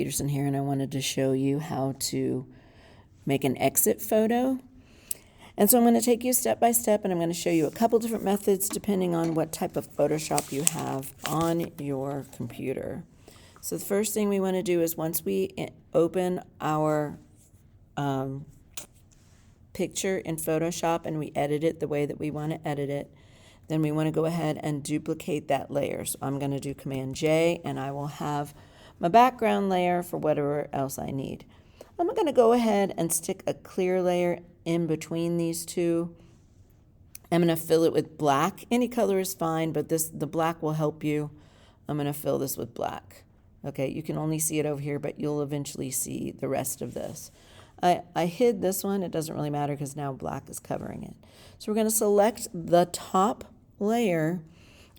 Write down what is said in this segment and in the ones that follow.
Peterson here, and I wanted to show you how to make an exit photo. And so I'm going to take you step by step, and I'm going to show you a couple different methods depending on what type of Photoshop you have on your computer. So the first thing we want to do is once we open our picture in Photoshop and we edit it the way that we want to edit it, then we want to go ahead and duplicate that layer. So I'm going to do Command J, and I will have my background layer for whatever else I need. I'm going to go ahead and stick a clear layer in between these two. I'm going to fill it with black. Any color is fine, but the black will help you. I'm going to fill this with black. Okay, you can only see it over here, but you'll eventually see the rest of this. I hid this one. It doesn't really matter because now black is covering it. So we're going to select the top layer,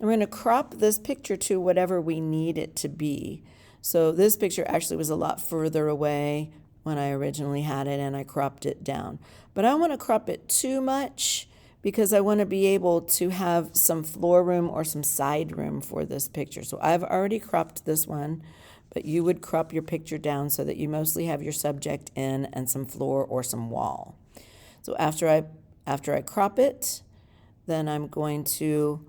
and we're going to crop this picture to whatever we need it to be. So this picture actually was a lot further away when I originally had it, and I cropped it down. But I don't want to crop it too much because I want to be able to have some floor room or some side room for this picture. So I've already cropped this one, but you would crop your picture down so that you mostly have your subject in and some floor or some wall. So after I crop it, then I'm going to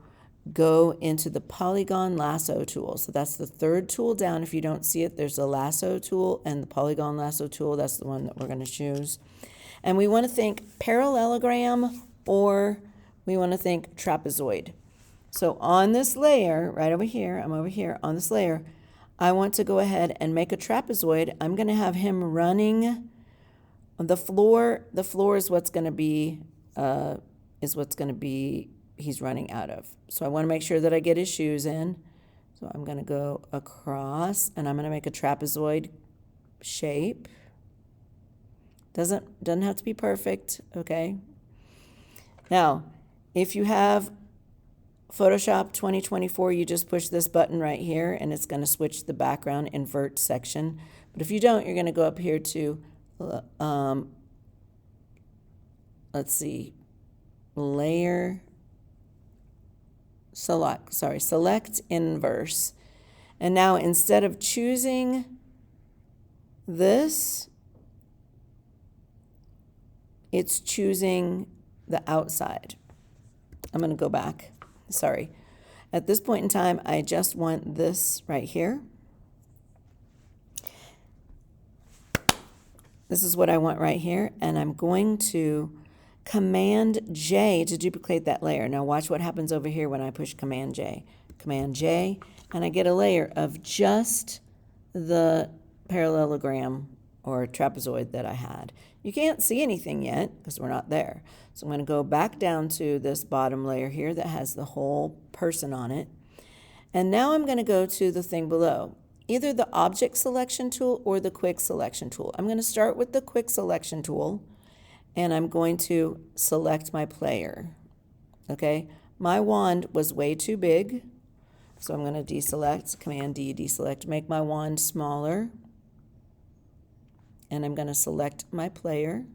go into the Polygon Lasso tool. So that's the third tool down. If you don't see it, there's the Lasso tool and the Polygon Lasso tool. That's the one that we're going to choose. And we want to think parallelogram, or we want to think trapezoid. So on this layer, right over here, I'm over here on this layer, I want to go ahead and make a trapezoid. I'm going to have him running the floor. The floor is what's going to be he's running out of. So I want to make sure that I get his shoes in. So I'm going to go across, and I'm going to make a trapezoid shape. Doesn't have to be perfect, okay? Now, if you have Photoshop 2024, you just push this button right here, and it's going to switch the background invert section. But if you don't, you're going to go up here to, let's see, layer, select inverse. And now instead of choosing this, it's choosing the outside. I'm going to go back. Sorry. At this point in time, I just want this right here. This is what I want right here, and I'm going to Command J to duplicate that layer. Now watch what happens over here when I push Command J. Command J, and I get a layer of just the parallelogram or trapezoid that I had. You can't see anything yet because we're not there. So I'm going to go back down to this bottom layer here that has the whole person on it. And now I'm going to go to the thing below, either the object selection tool or the quick selection tool. I'm going to start with the quick selection tool, and I'm going to select my player. Okay, my wand was way too big, so I'm going to deselect, Command D, deselect, make my wand smaller. And I'm going to select my player.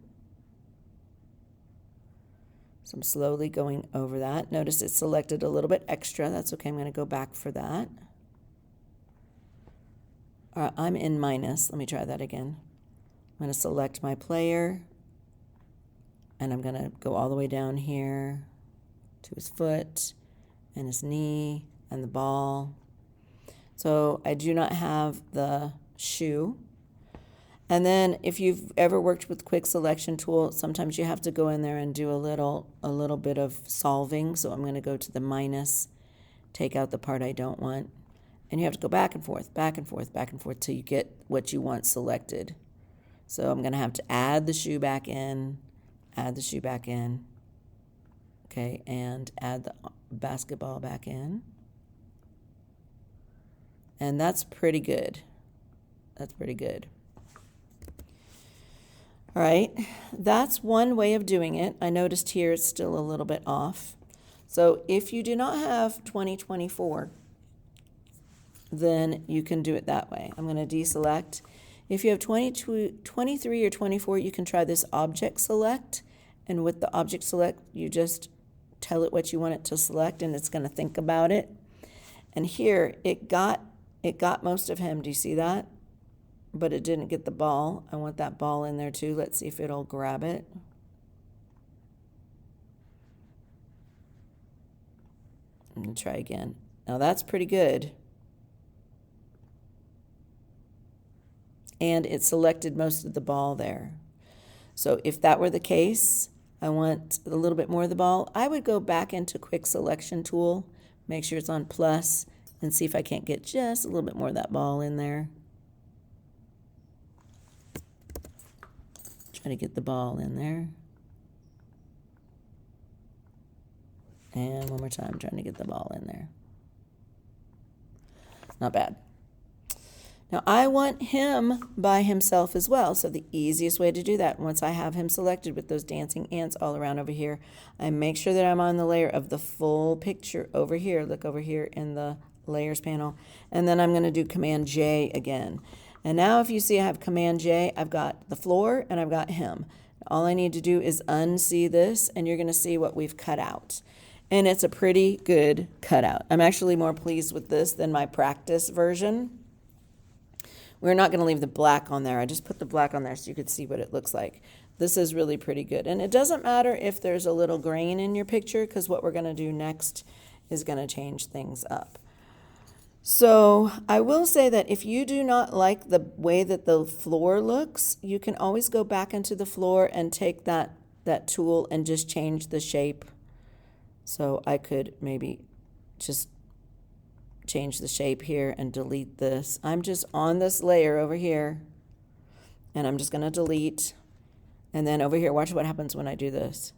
So I'm slowly going over that. Notice it's selected a little bit extra. That's okay. I'm going to go back for that. All right, I'm in minus. Let me try that again. I'm going to select my player, and I'm going to go all the way down here to his foot and his knee and the ball. So I do not have the shoe. And then if you've ever worked with quick selection tool, sometimes you have to go in there and do a little bit of solving. So I'm going to go to the minus, take out the part I don't want. And you have to go back and forth, back and forth, back and forth till you get what you want selected. So I'm going to have to add the shoe back in, add the shoe back in, okay, and add the basketball back in. And that's pretty good. That's pretty good. All right, that's one way of doing it. I noticed here it's still a little bit off. So if you do not have 2024, then you can do it that way. I'm going to deselect. If you have 23 or 24, you can try this object select. And with the object select, you just tell it what you want it to select, and it's going to think about it. And here, it got most of him. Do you see that? but it didn't get the ball. I want that ball in there too. Let's see if it'll grab it. I'm going to try again. Now that's pretty good. And it selected most of the ball there. So if that were the case, I want a little bit more of the ball, I would go back into Quick Selection tool, make sure it's on plus, and see if I can't get just a little bit more of that ball in there. Try to get the ball in there. And one more time, trying to get the ball in there. Not bad. Now I want him by himself as well. So the easiest way to do that, once I have him selected with those dancing ants all around over here, I make sure that I'm on the layer of the full picture over here. Look over here in the layers panel. And then I'm going to do Command J again. And now if you see I have Command J, I've got the floor and I've got him. All I need to do is unsee this and you're going to see what we've cut out. And it's a pretty good cutout. I'm actually more pleased with this than my practice version. We're not going to leave the black on there. I just put the black on there so you could see what it looks like. This is really pretty good. And it doesn't matter if there's a little grain in your picture, because what we're going to do next is going to change things up. So I will say that if you do not like the way that the floor looks, you can always go back into the floor and take that tool and just change the shape. So I could maybe just change the shape here and delete this. I'm just on this layer over here and I'm just going to delete. And then over here, watch what happens when I do this.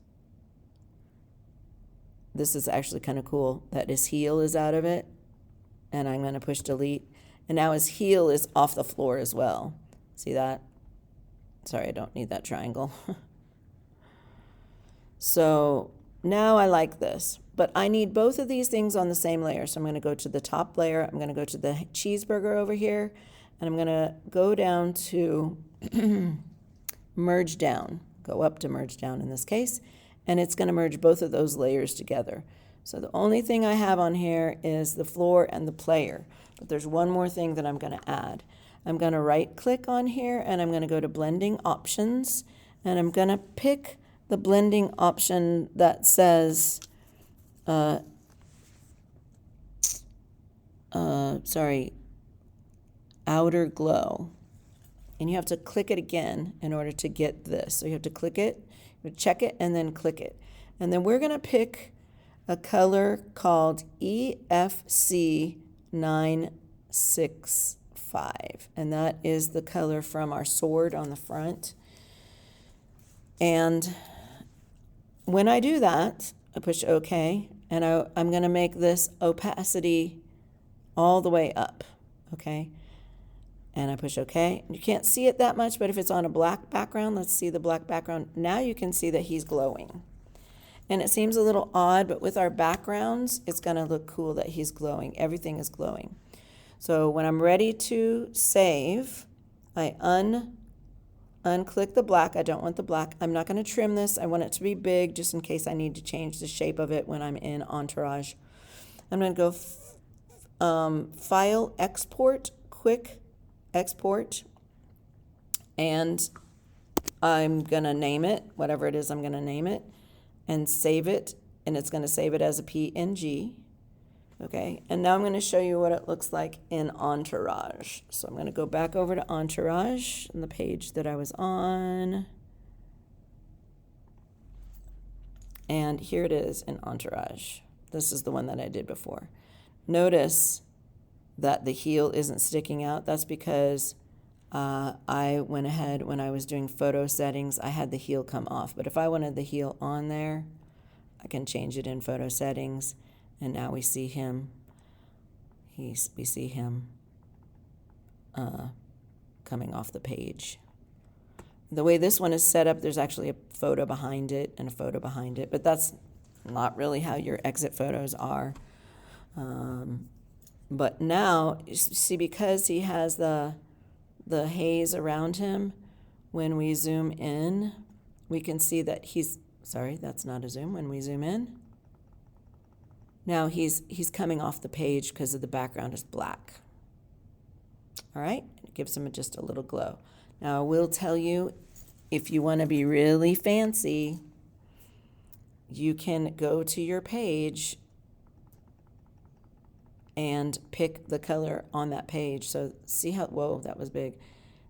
This is actually kind of cool that his heel is out of it. And I'm going to push delete. And now his heel is off the floor as well. See that? Sorry, I don't need that triangle. So now I like this. But I need both of these things on the same layer. So I'm going to go to the top layer. I'm going to go to the cheeseburger over here. And I'm going to go down to merge down. Go up to merge down in this case. And it's going to merge both of those layers together. So the only thing I have on here is the floor and the player. But there's one more thing that I'm going to add. I'm going to right click on here and I'm going to go to blending options. And I'm going to pick the blending option that says outer glow. And you have to click it again in order to get this. So you have to click it, you check it, and then click it. And then we're going to pick a color called EFC 965. And that is the color from our sword on the front. And when I do that, I push OK, and I'm going to make this opacity all the way up, okay? And I push OK. You can't see it that much, but if it's on a black background, let's see the black background. Now you can see that he's glowing. And it seems a little odd, but with our backgrounds, it's going to look cool that he's glowing. Everything is glowing. So when I'm ready to save, I unclick the black. I don't want the black. I'm not going to trim this. I want it to be big just in case I need to change the shape of it when I'm in Entourage. I'm going to go File, Export, Quick Export, and I'm going to name it, whatever it is I'm going to name it, and save it, and it's going to save it as a PNG. Okay, and now I'm going to show you what it looks like in Entourage. So I'm going to go back over to Entourage on the page that I was on. And here it is in Entourage. This is the one that I did before. Notice that the heel isn't sticking out. That's because I went ahead when I was doing photo settings, I had the heel come off. But if I wanted the heel on there, I can change it in photo settings. And now we see him. We see him coming off the page. The way this one is set up, there's actually a photo behind it and a photo behind it, but that's not really how your exit photos are. But now, you see, because he has the haze around him, when we zoom in, we can see that he's, sorry, that's not a zoom. When we zoom in, now he's coming off the page because of the background is black. All right, it gives him just a little glow. Now I will tell you, if you want to be really fancy, you can go to your page and pick the color on that page. So see how, whoa, that was big.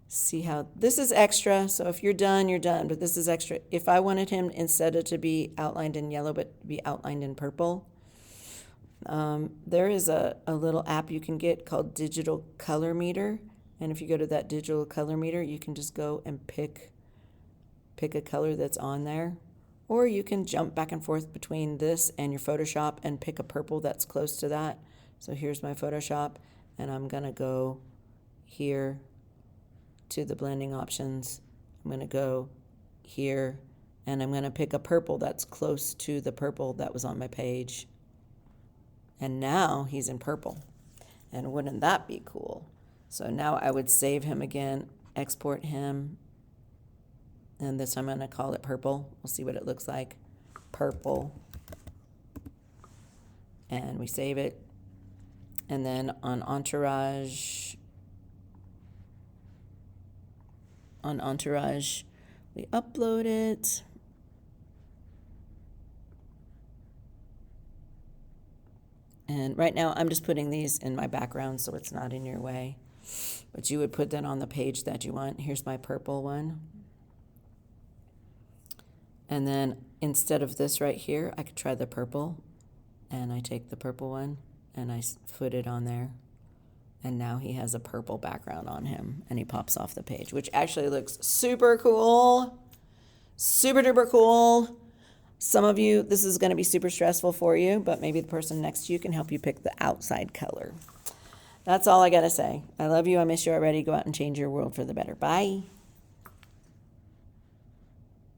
See how, this is extra, so if you're done, but this is extra. If I wanted him, instead of to be outlined in yellow, but be outlined in purple, there is a little app you can get called Digital Color Meter. And if you go to that Digital Color Meter, you can just go and pick a color that's on there. Or you can jump back and forth between this and your Photoshop and pick a purple that's close to that. So here's my Photoshop, and I'm gonna go here to the blending options. I'm gonna go here, and I'm gonna pick a purple that's close to the purple that was on my page. And now he's in purple. And wouldn't that be cool? So now I would save him again, export him, and this time I'm going to call it purple. We'll see what it looks like. Purple. And we save it. And then on Entourage, we upload it. And right now I'm just putting these in my background so it's not in your way. But you would put that on the page that you want. Here's my purple one. And then instead of this right here, I could try the purple. And I take the purple one and I put it on there. And now he has a purple background on him and he pops off the page, which actually looks super cool. Super duper cool. Some of you, this is going to be super stressful for you, but maybe the person next to you can help you pick the outside color. That's all I got to say. I love you. I miss you already. Go out and change your world for the better. Bye.